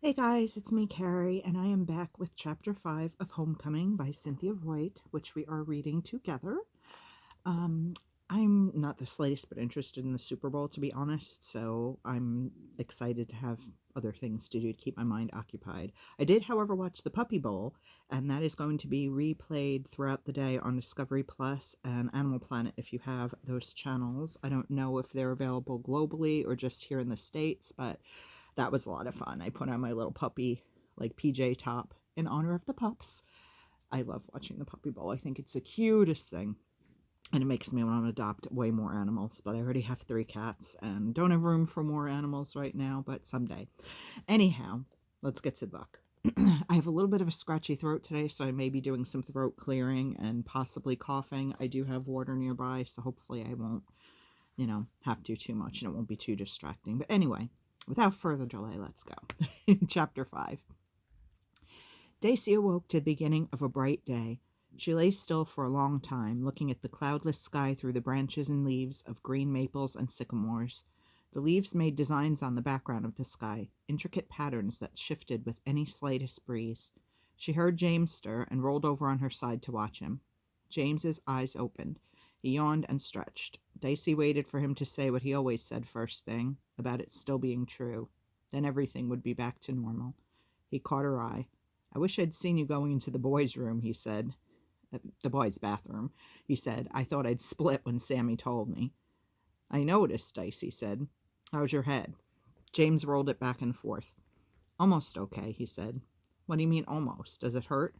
Hey guys, it's me, Kari, and I am back with Chapter 5 of Homecoming by Cynthia Voigt, which we are reading together. Um, I'm not the slightest bit interested in the Super Bowl, to be honest, so I'm excited to have other things to do to keep my mind occupied. I did, however, watch the Puppy Bowl, and that is going to be replayed throughout the day on Discovery Plus and Animal Planet if you have those channels. I don't know if they're available globally or just here in the States, but that was a lot of fun. I put on my little puppy, like PJ top, in honor of the pups. I love watching the Puppy Bowl. I think it's the cutest thing. And it makes me want to adopt way more animals, but I already have 3 cats and don't have room for more animals right now, but someday. Anyhow, let's get to the book. I have a little bit of a scratchy throat today, so I may be doing some throat clearing and possibly coughing. I do have water nearby, so hopefully I won't, have to too much and it won't be too distracting. But anyway, without further delay, let's go. Chapter 5. Daisy awoke to the beginning of a bright day. She lay still for a long time, looking at the cloudless sky through the branches and leaves of green maples and sycamores. The leaves made designs on the background of the sky, intricate patterns that shifted with any slightest breeze. She heard James stir and rolled over on her side to watch him. James's eyes opened. He yawned and stretched. Dicey waited for him to say what he always said first thing, about it still being true. Then everything would be back to normal. He caught her eye. I wish I'd seen you going into the boys' room, he said. The boys' bathroom, he said. I thought I'd split when Sammy told me. I noticed, Dicey said. How's your head? James rolled it back and forth. Almost okay, he said. What do you mean almost? Does it hurt?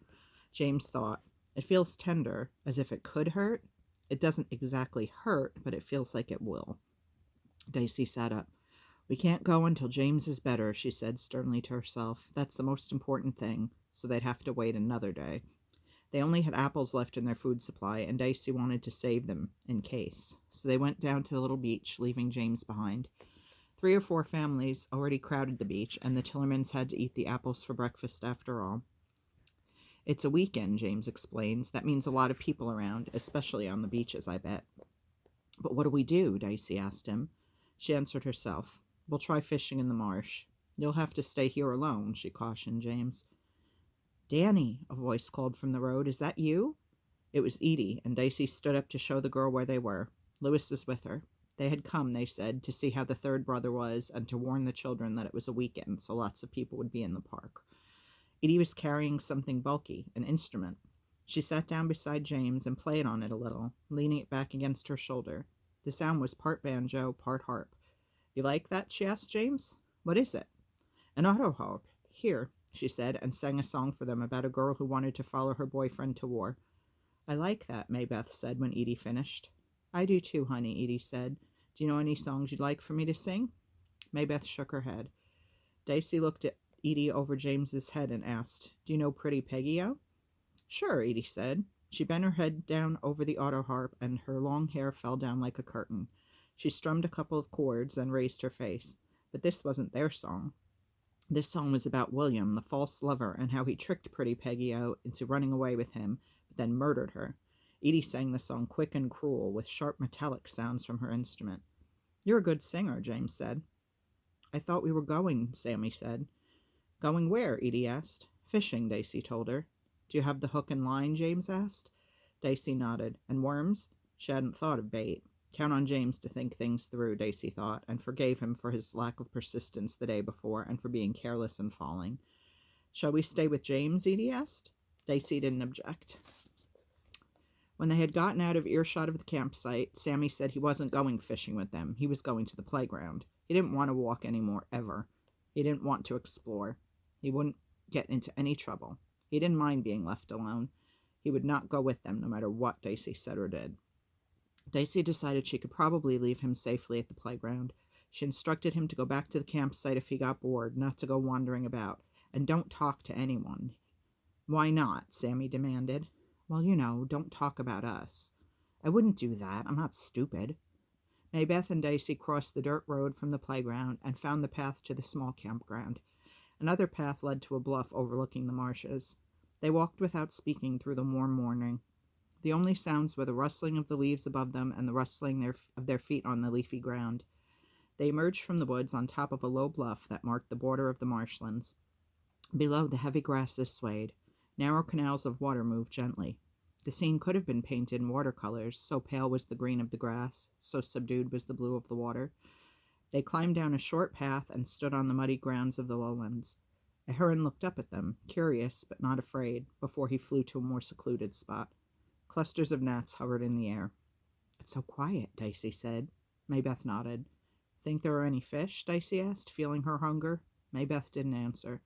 James thought. It feels tender, as if it could hurt. It doesn't exactly hurt, but it feels like it will. Dicey sat up. We can't go until James is better, she said sternly to herself. That's the most important thing, so they'd have to wait another day. They only had apples left in their food supply, and Dicey wanted to save them in case. So they went down to the little beach, leaving James behind. 3 or 4 families already crowded the beach, and the Tillermans had to eat the apples for breakfast after all. It's a weekend, James explains. That means a lot of people around, especially on the beaches, I bet. But what do we do? Dicey asked him. She answered herself. We'll try fishing in the marsh. You'll have to stay here alone, she cautioned James. Danny, a voice called from the road. Is that you? It was Edie, and Dicey stood up to show the girl where they were. Louis was with her. They had come, they said, to see how the third brother was and to warn the children that it was a weekend, so lots of people would be in the park. Edie was carrying something bulky, an instrument. She sat down beside James and played on it a little, leaning it back against her shoulder. The sound was part banjo, part harp. You like that? She asked James. What is it? An auto harp. Here, she said, and sang a song for them about a girl who wanted to follow her boyfriend to war. I like that, Maybeth said when Edie finished. I do too, honey, Edie said. Do you know any songs you'd like for me to sing? Maybeth shook her head. Dicey looked at Edie over James's head and asked, Do you know Pretty Peggy-O? Sure, Edie said. She bent her head down over the auto harp, and her long hair fell down like a curtain. She strummed a couple of chords, then raised her face. But this wasn't their song. This song was about William, the false lover, and how he tricked Pretty Peggy-O into running away with him, but then murdered her. Edie sang the song quick and cruel, with sharp metallic sounds from her instrument. You're a good singer, James said. I thought we were going, Sammy said. Going where? Edie asked. Fishing, Dicey told her. Do you have the hook and line? James asked. Dicey nodded. And worms? She hadn't thought of bait. Count on James to think things through, Dicey thought, and forgave him for his lack of persistence the day before and for being careless and falling. Shall we stay with James? Edie asked. Dicey didn't object. When they had gotten out of earshot of the campsite, Sammy said he wasn't going fishing with them. He was going to the playground. He didn't want to walk anymore, ever. He didn't want to explore. He wouldn't get into any trouble. He didn't mind being left alone. He would not go with them, no matter what Dicey said or did. Dicey decided she could probably leave him safely at the playground. She instructed him to go back to the campsite if he got bored, not to go wandering about, and don't talk to anyone. Why not? Sammy demanded. Well, don't talk about us. I wouldn't do that. I'm not stupid. Maybeth and Dicey crossed the dirt road from the playground and found the path to the small campground. Another path led to a bluff overlooking the marshes. They walked without speaking through the warm morning. The only sounds were the rustling of the leaves above them and the rustling of their feet on the leafy ground. They emerged from the woods on top of a low bluff that marked the border of the marshlands. Below, the heavy grasses swayed. Narrow canals of water moved gently. The scene could have been painted in watercolors, so pale was the green of the grass, so subdued was the blue of the water. They climbed down a short path and stood on the muddy grounds of the lowlands. A heron looked up at them, curious but not afraid, before he flew to a more secluded spot. Clusters of gnats hovered in the air. "It's so quiet," Dicey said. Maybeth nodded. "Think there are any fish?" Dicey asked, feeling her hunger. Maybeth didn't answer.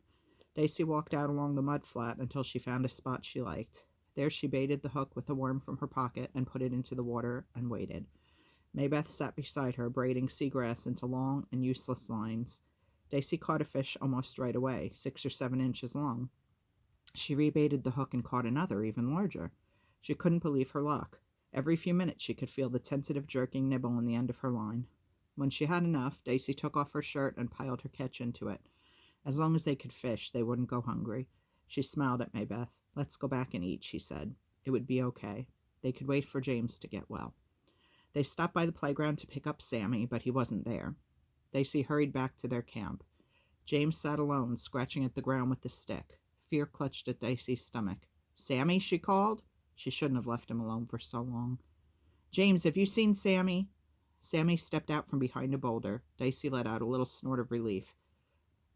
Dicey walked out along the mud flat until she found a spot she liked. There she baited the hook with a worm from her pocket and put it into the water and waited. Maybeth sat beside her, braiding seagrass into long and useless lines. Dicey caught a fish almost right away, 6 or 7 inches long. She rebaited the hook and caught another, even larger. She couldn't believe her luck. Every few minutes she could feel the tentative jerking nibble on the end of her line. When she had enough, Dicey took off her shirt and piled her catch into it. As long as they could fish, they wouldn't go hungry. She smiled at Maybeth. "Let's go back and eat," she said. It would be okay. They could wait for James to get well. They stopped by the playground to pick up Sammy, but he wasn't there. Dicey hurried back to their camp. James sat alone, scratching at the ground with the stick. Fear clutched at Dicey's stomach. "Sammy," she called. She shouldn't have left him alone for so long. "James, have you seen Sammy?" Sammy stepped out from behind a boulder. Dicey let out a little snort of relief.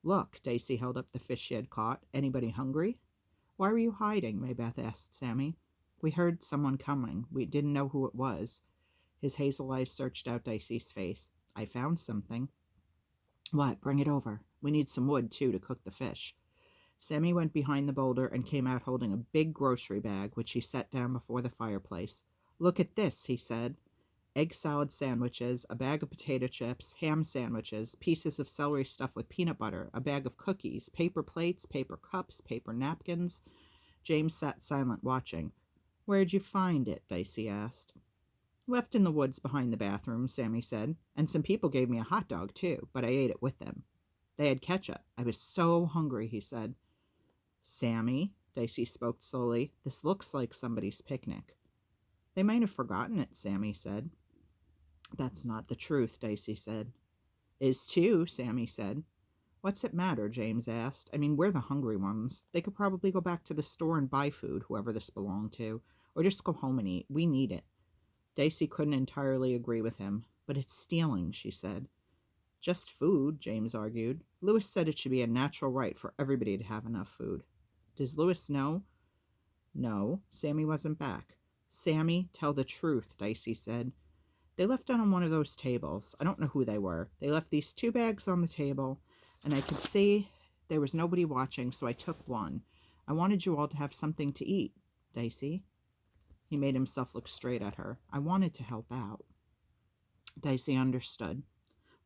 "Look," Dicey held up the fish she had caught. "Anybody hungry?" "Why were you hiding?" Maybeth asked Sammy. "We heard someone coming. We didn't know who it was." His hazel eyes searched out Dicey's face. "I found something." "What? Bring it over. We need some wood, too, to cook the fish." Sammy went behind the boulder and came out holding a big grocery bag, which he set down before the fireplace. "Look at this," he said. Egg salad sandwiches, a bag of potato chips, ham sandwiches, pieces of celery stuffed with peanut butter, a bag of cookies, paper plates, paper cups, paper napkins. James sat silent, watching. "Where'd you find it?" Dicey asked. "Left in the woods behind the bathroom," Sammy said. "And some people gave me a hot dog, too, but I ate it with them. They had ketchup. I was so hungry," he said. "Sammy," Dicey spoke slowly, "this looks like somebody's picnic." "They might have forgotten it," Sammy said. "That's not the truth," Dicey said. "Is too," Sammy said. "What's it matter?" James asked. "I mean, we're the hungry ones. They could probably go back to the store and buy food, whoever this belonged to, or just go home and eat. We need it." Dicey couldn't entirely agree with him. "But it's stealing," she said. "Just food," James argued. "Lewis said it should be a natural right for everybody to have enough food." "Does Lewis know?" "No, Sammy wasn't back." "Sammy, tell the truth," Dicey said. "They left it on one of those tables. I don't know who they were. They left these 2 bags on the table, and I could see there was nobody watching, so I took one. I wanted you all to have something to eat, Dicey." He made himself look straight at her. "I wanted to help out." Dicey understood.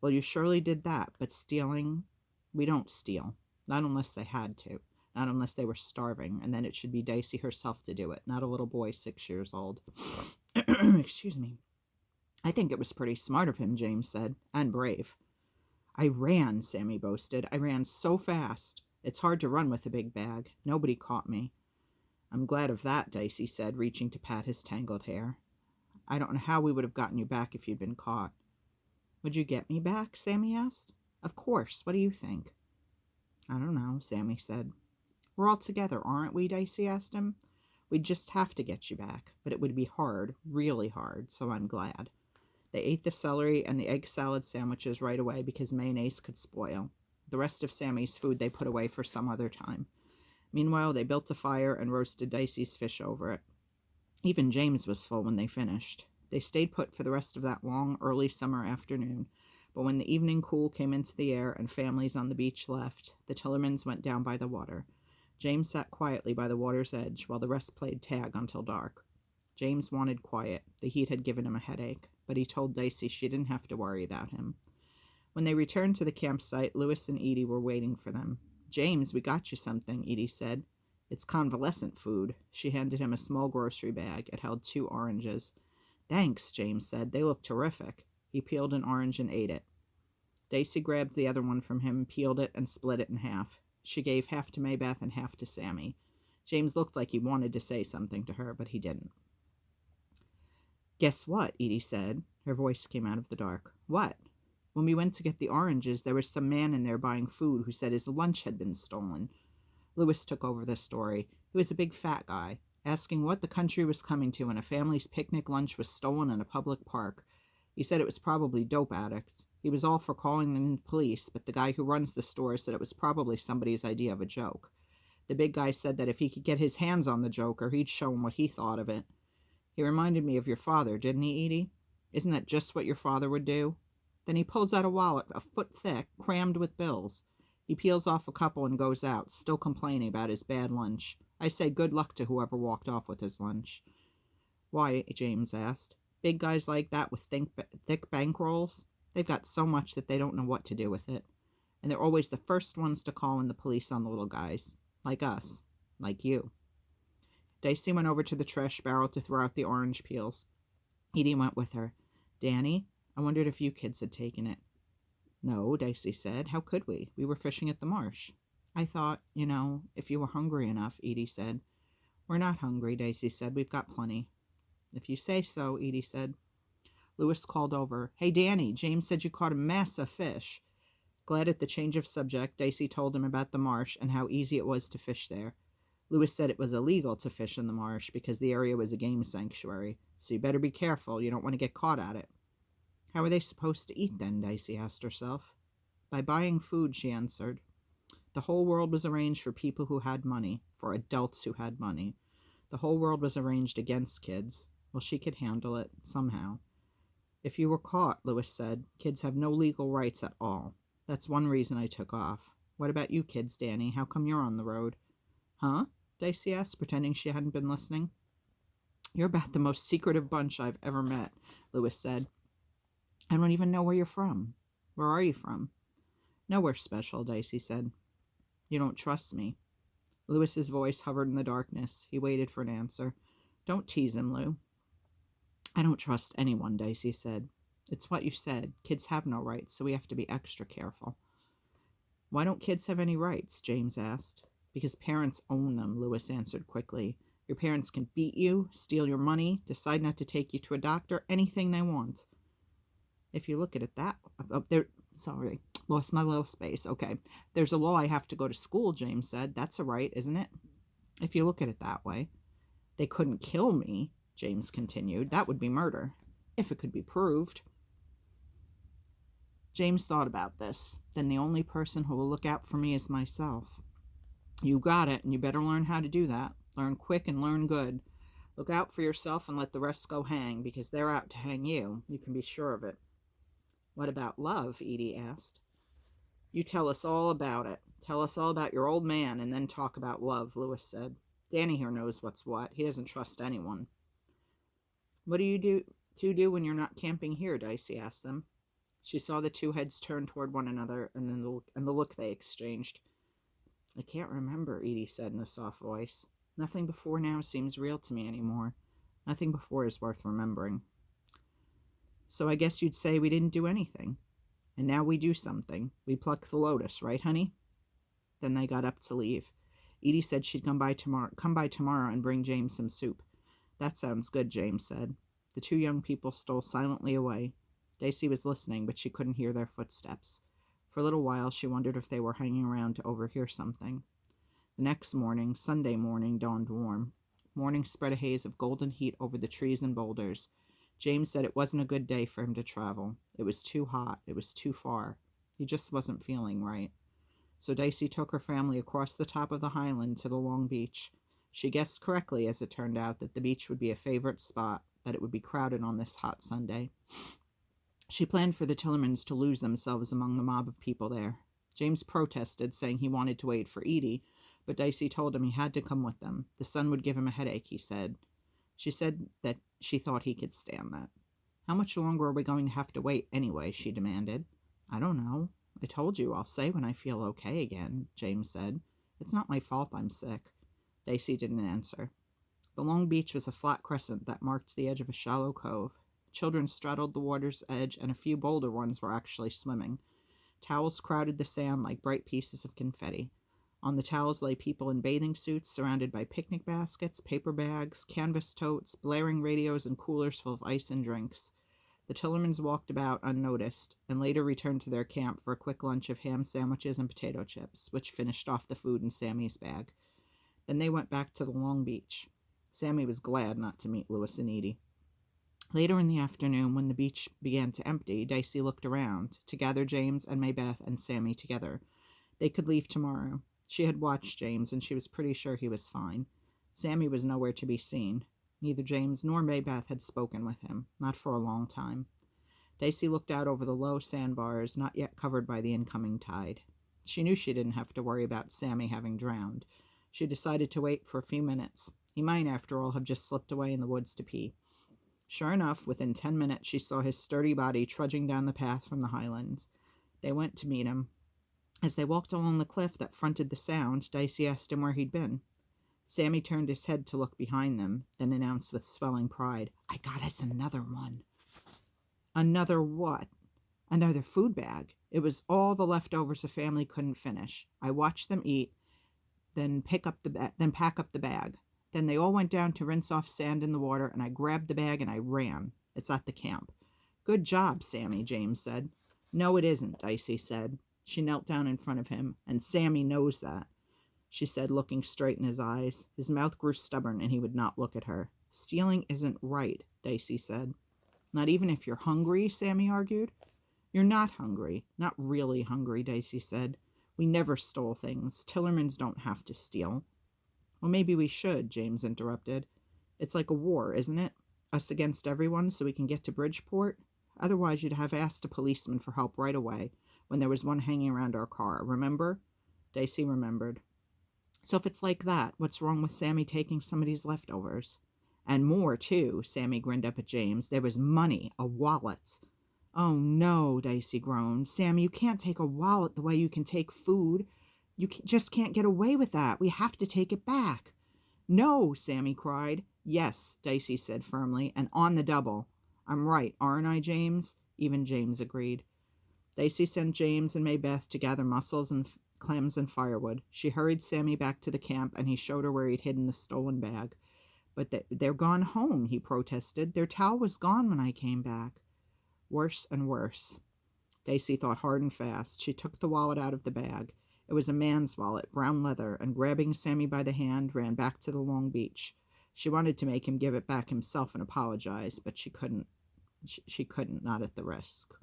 "Well, you surely did that, but stealing? We don't steal. Not unless they had to. Not unless they were starving, and then it should be Dicey herself to do it, not a little boy 6 years old." Excuse me. "I think it was pretty smart of him," James said, "and brave." "I ran," Sammy boasted. "I ran so fast. It's hard to run with a big bag. Nobody caught me." "I'm glad of that," Dicey said, reaching to pat his tangled hair. "I don't know how we would have gotten you back if you'd been caught." "Would you get me back?" Sammy asked. "Of course. What do you think?" "I don't know," Sammy said. "We're all together, aren't we?" Dicey asked him. "We'd just have to get you back, but it would be hard, really hard, so I'm glad." They ate the celery and the egg salad sandwiches right away because mayonnaise could spoil. The rest of Sammy's food they put away for some other time. Meanwhile, they built a fire and roasted Dicey's fish over it. Even James was full when they finished. They stayed put for the rest of that long, early summer afternoon, but when the evening cool came into the air and families on the beach left, the Tillermans went down by the water. James sat quietly by the water's edge while the rest played tag until dark. James wanted quiet. The heat had given him a headache, but he told Dicey she didn't have to worry about him. When they returned to the campsite, Lewis and Edie were waiting for them. "James, we got you something," Edie said. "It's convalescent food." She handed him a small grocery bag. It held 2 oranges. "Thanks," James said. "They look terrific." He peeled an orange and ate it. Dicey grabbed the other one from him, peeled it, and split it in half. She gave half to Maybeth and half to Sammy. James looked like he wanted to say something to her, but he didn't. "Guess what?" Edie said. Her voice came out of the dark. "What?" "When we went to get the oranges, there was some man in there buying food who said his lunch had been stolen." Lewis took over the story. He was a big fat guy, asking what the country was coming to when a family's picnic lunch was stolen in a public park. He said it was probably dope addicts. He was all for calling in the police, but the guy who runs the store said it was probably somebody's idea of a joke. The big guy said that if he could get his hands on the joker, he'd show him what he thought of it. He reminded me of your father, didn't he, Edie? Isn't that just what your father would do? Then he pulls out a wallet a foot thick, crammed with bills. He peels off a couple and goes out, still complaining about his bad lunch. I say good luck to whoever walked off with his lunch. Why? James asked. Big guys like that with thick bankrolls? They've got so much that they don't know what to do with it. And they're always the first ones to call in the police on the little guys. Like us. Like you. Dicey went over to the trash barrel to throw out the orange peels. Edie went with her. Danny, I wondered if you kids had taken it. No, Dicey said. How could we? We were fishing at the marsh. I thought, if you were hungry enough, Edie said. We're not hungry, Dicey said. We've got plenty. If you say so, Edie said. Lewis called over. Hey, Danny, James said you caught a mess of fish. Glad at the change of subject, Dicey told him about the marsh and how easy it was to fish there. Lewis said it was illegal to fish in the marsh because the area was a game sanctuary, so you better be careful. You don't want to get caught at it. How are they supposed to eat then, Dicey asked herself. By buying food, she answered. The whole world was arranged for people who had money, for adults who had money. The whole world was arranged against kids. Well, she could handle it, somehow. If you were caught, Lewis said, kids have no legal rights at all. That's one reason I took off. What about you kids, Danny? How come you're on the road? Huh? Dicey asked, pretending she hadn't been listening. You're about the most secretive bunch I've ever met, Lewis said. I don't even know where you're from. Where are you from? Nowhere special, Dicey said. You don't trust me. Lewis's voice hovered in the darkness. He waited for an answer. Don't tease him, Lou. I don't trust anyone, Dicey said. It's what you said. Kids have no rights, so we have to be extra careful. Why don't kids have any rights? James asked. Because parents own them, Lewis answered quickly. Your parents can beat you, steal your money, decide not to take you to a doctor, anything they want. If you look at it that sorry, lost my little space. Okay. There's a law I have to go to school, James said. That's a right, isn't it? If you look at it that way. They couldn't kill me, James continued. That would be murder, if it could be proved. James thought about this. Then the only person who will look out for me is myself. You got it, and you better learn how to do that. Learn quick and learn good. Look out for yourself and let the rest go hang, because they're out to hang you. You can be sure of it. What about love? Edie asked. You tell us all about it. Tell us all about your old man, and then talk about love, Lewis said. Danny here knows what's what. He doesn't trust anyone. What do you do when you're not camping here? Dicey asked them. She saw the two heads turn toward one another, and then the look they exchanged. I can't remember, Edie said in a soft voice. Nothing before now seems real to me anymore. Nothing before is worth remembering. So I guess you'd say we didn't do anything. And now we do something. We pluck the lotus, right, honey? Then they got up to leave. Edie said she'd come by tomorrow and bring James some soup. That sounds good, James said. The two young people stole silently away. Dicey was listening, but she couldn't hear their footsteps. For a little while, she wondered if they were hanging around to overhear something. The next morning, Sunday morning, dawned warm. Morning spread a haze of golden heat over the trees and boulders. James said it wasn't a good day for him to travel. It was too hot. It was too far. He just wasn't feeling right. So Dicey took her family across the top of the highland to the long beach. She guessed correctly, as it turned out, that the beach would be a favorite spot, that it would be crowded on this hot Sunday. She planned for the Tillermans to lose themselves among the mob of people there. James protested, saying he wanted to wait for Edie, but Dicey told him he had to come with them. The sun would give him a headache, he said. She said that she thought he could stand that. How much longer are we going to have to wait anyway? She demanded. I don't know. I told you I'll say when I feel okay again, James said. It's not my fault I'm sick. Dicey didn't answer. The long beach was a flat crescent that marked the edge of a shallow cove. Children straddled the water's edge, and a few bolder ones were actually swimming. Towels crowded the sand like bright pieces of confetti. On the towels lay people in bathing suits, surrounded by picnic baskets, paper bags, canvas totes, blaring radios, and coolers full of ice and drinks. The Tillermans walked about unnoticed, and later returned to their camp for a quick lunch of ham sandwiches and potato chips, which finished off the food in Sammy's bag. Then they went back to the long beach. Sammy was glad not to meet Louis and Edie. Later in the afternoon, when the beach began to empty, Dicey looked around to gather James and Maybeth and Sammy together. They could leave tomorrow. She had watched James, and she was pretty sure he was fine. Sammy was nowhere to be seen. Neither James nor Maybeth had spoken with him, not for a long time. Dicey looked out over the low sandbars, not yet covered by the incoming tide. She knew she didn't have to worry about Sammy having drowned. She decided to wait for a few minutes. He might, after all, have just slipped away in the woods to pee. Sure enough, within 10 minutes, she saw his sturdy body trudging down the path from the highlands. They went to meet him. As they walked along the cliff that fronted the sound, Dicey asked him where he'd been. Sammy turned his head to look behind them, then announced with swelling pride, "I got us another one." Another what? Another food bag. It was all the leftovers the family couldn't finish. I watched them eat, then pack up the bag. Then they all went down to rinse off sand in the water, and I grabbed the bag and I ran. It's at the camp. "Good job, Sammy," James said. "No, it isn't," Dicey said. She knelt down in front of him, "and Sammy knows that," she said, looking straight in his eyes. His mouth grew stubborn, and he would not look at her. "Stealing isn't right," Dicey said. "Not even if you're hungry," Sammy argued. "You're not hungry. Not really hungry," Dicey said. "We never stole things. Tillermans don't have to steal." "Well, maybe we should," James interrupted. "It's like a war, isn't it? Us against everyone so we can get to Bridgeport? Otherwise, you'd have asked a policeman for help right away when there was one hanging around our car, remember?" Dicey remembered. "So if it's like that, what's wrong with Sammy taking somebody's leftovers?" "And more, too," Sammy grinned up at James. "There was money, a wallet." "Oh, no," Dicey groaned. "Sammy, you can't take a wallet the way you can take food. You just can't get away with that. We have to take it back." "No," Sammy cried. "Yes," Dicey said firmly, "and on the double." "I'm right, aren't I, James?" Even James agreed. Dicey sent James and Maybeth to gather mussels and clams and firewood. She hurried Sammy back to the camp, and he showed her where he'd hidden the stolen bag. "But they're gone home," he protested. "Their towel was gone when I came back." Worse and worse. Dicey thought hard and fast. She took the wallet out of the bag. It was a man's wallet, brown leather, and grabbing Sammy by the hand, ran back to the long beach. She wanted to make him give it back himself and apologize, but she couldn't. She couldn't, not at the risk.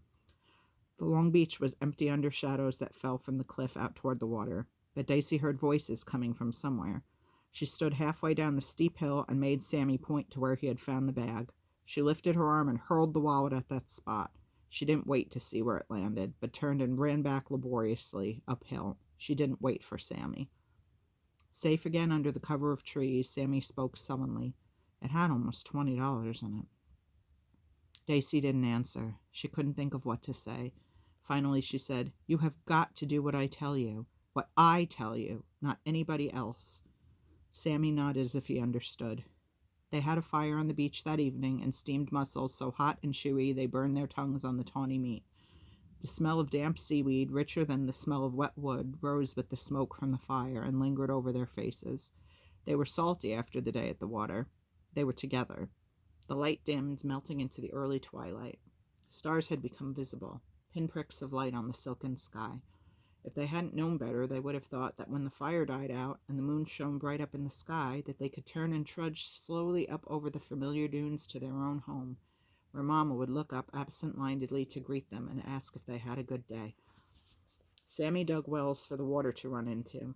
The long beach was empty under shadows that fell from the cliff out toward the water, but Dicey heard voices coming from somewhere. She stood halfway down the steep hill and made Sammy point to where he had found the bag. She lifted her arm and hurled the wallet at that spot. She didn't wait to see where it landed, but turned and ran back laboriously uphill. She didn't wait for Sammy. Safe again under the cover of trees, Sammy spoke sullenly. It had almost $20 in it. Dicey didn't answer. She couldn't think of what to say. Finally, she said, "You have got to do what I tell you. What I tell you, not anybody else." Sammy nodded as if he understood. They had a fire on the beach that evening and steamed mussels so hot and chewy they burned their tongues on the tawny meat. The smell of damp seaweed, richer than the smell of wet wood, rose with the smoke from the fire and lingered over their faces. They were salty after the day at the water. They were together. The light dimmed, melting into the early twilight. Stars had become visible, pinpricks of light on the silken sky. If they hadn't known better, they would have thought that when the fire died out and the moon shone bright up in the sky, that they could turn and trudge slowly up over the familiar dunes to their own home, where Mama would look up absent-mindedly to greet them and ask if they had a good day. Sammy dug wells for the water to run into.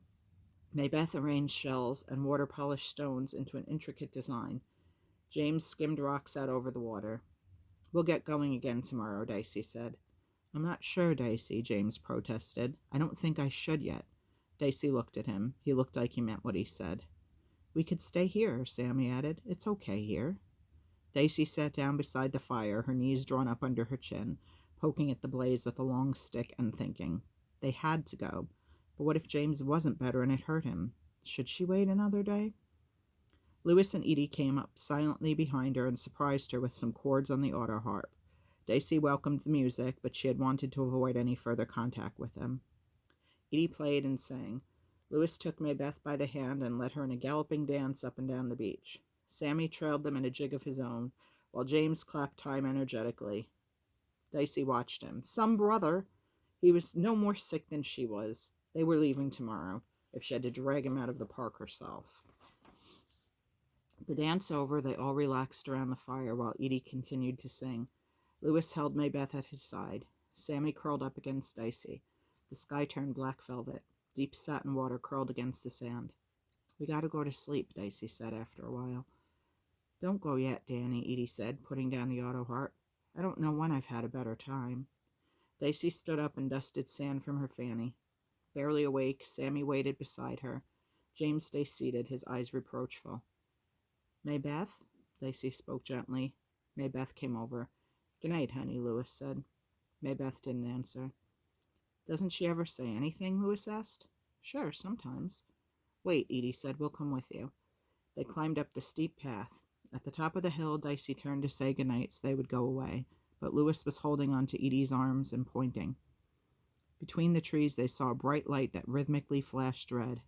Maybeth arranged shells and water-polished stones into an intricate design. James skimmed rocks out over the water. "We'll get going again tomorrow," Dicey said. "I'm not sure, Dicey," James protested. "I don't think I should yet." Dicey looked at him. He looked like he meant what he said. "We could stay here," Sammy added. "It's okay here." Dicey sat down beside the fire, her knees drawn up under her chin, poking at the blaze with a long stick and thinking. They had to go. But what if James wasn't better and it hurt him? Should she wait another day? Louis and Edie came up silently behind her and surprised her with some chords on the auto harp. Dicey welcomed the music, but she had wanted to avoid any further contact with them. Edie played and sang. Louis took Maybeth by the hand and led her in a galloping dance up and down the beach. Sammy trailed them in a jig of his own, while James clapped time energetically. Dicey watched him. Some brother. He was no more sick than she was. They were leaving tomorrow, if she had to drag him out of the park herself. The dance over, they all relaxed around the fire while Edie continued to sing. Lewis held Maybeth at his side. Sammy curled up against Dicey. The sky turned black velvet. Deep satin water curled against the sand. We gotta go to sleep, Dicey said after a while. Don't go yet, Danny, Edie said, putting down the auto harp. I don't know when I've had a better time. Dicey stood up and dusted sand from her fanny. Barely awake, Sammy waited beside her. James stayed seated, his eyes reproachful. Maybeth? Dicey spoke gently. Maybeth came over. Good night, honey, Lewis said. Maybeth didn't answer. Doesn't she ever say anything? Lewis asked. Sure, sometimes. Wait, Edie said. We'll come with you. They climbed up the steep path. At the top of the hill, Dicey turned to say goodnight so they would go away, but Lewis was holding on to Edie's arms and pointing. Between the trees, they saw a bright light that rhythmically flashed red.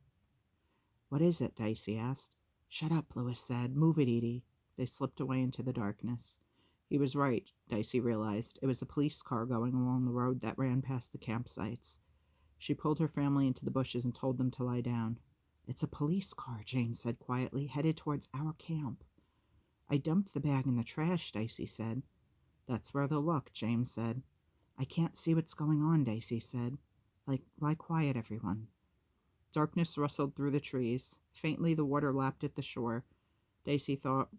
What is it? Dicey asked. Shut up, Lewis said. Move it, Edie. They slipped away into the darkness. He was right, Dicey realized. It was a police car going along the road that ran past the campsites. She pulled her family into the bushes and told them to lie down. It's a police car, James said quietly, headed towards our camp. I dumped the bag in the trash, Dicey said. That's where they'll look, James said. I can't see what's going on, Dicey said. Lie quiet, everyone. Darkness rustled through the trees. Faintly, the water lapped at the shore. Dicey thought,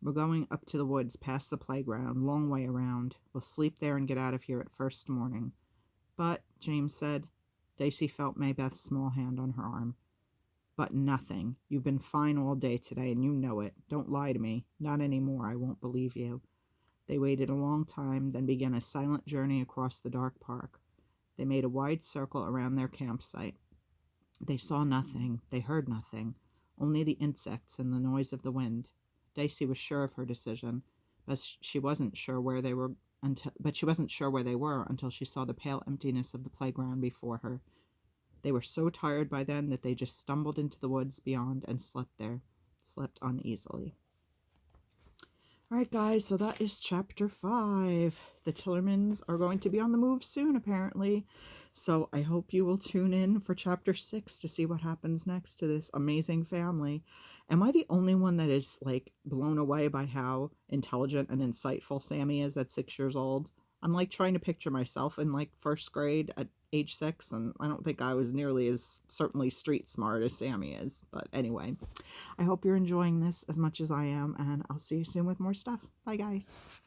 we're going up to the woods past the playground, long way around. We'll sleep there and get out of here at first morning. But, James said. Dicey felt Maybeth's small hand on her arm. But nothing. You've been fine all day today, and you know it. Don't lie to me. Not anymore. I won't believe you. They waited a long time, then began a silent journey across the dark park. They made a wide circle around their campsite. They saw nothing. They heard nothing. Only the insects and the noise of the wind. Dicey was sure of her decision, but she wasn't sure where they were until she saw the pale emptiness of the playground before her. They were so tired by then that they just stumbled into the woods beyond and slept there, slept uneasily. All right, guys, so that is chapter 5. The Tillermans are going to be on the move soon, apparently. So I hope you will tune in for chapter 6 to see what happens next to this amazing family. Am I the only one that is, blown away by how intelligent and insightful Sammy is at 6 years old? I'm, trying to picture myself in, first grade at age 6, and I don't think I was nearly as certainly street smart as Sammy is. But anyway, I hope you're enjoying this as much as I am, and I'll see you soon with more stuff. Bye, guys.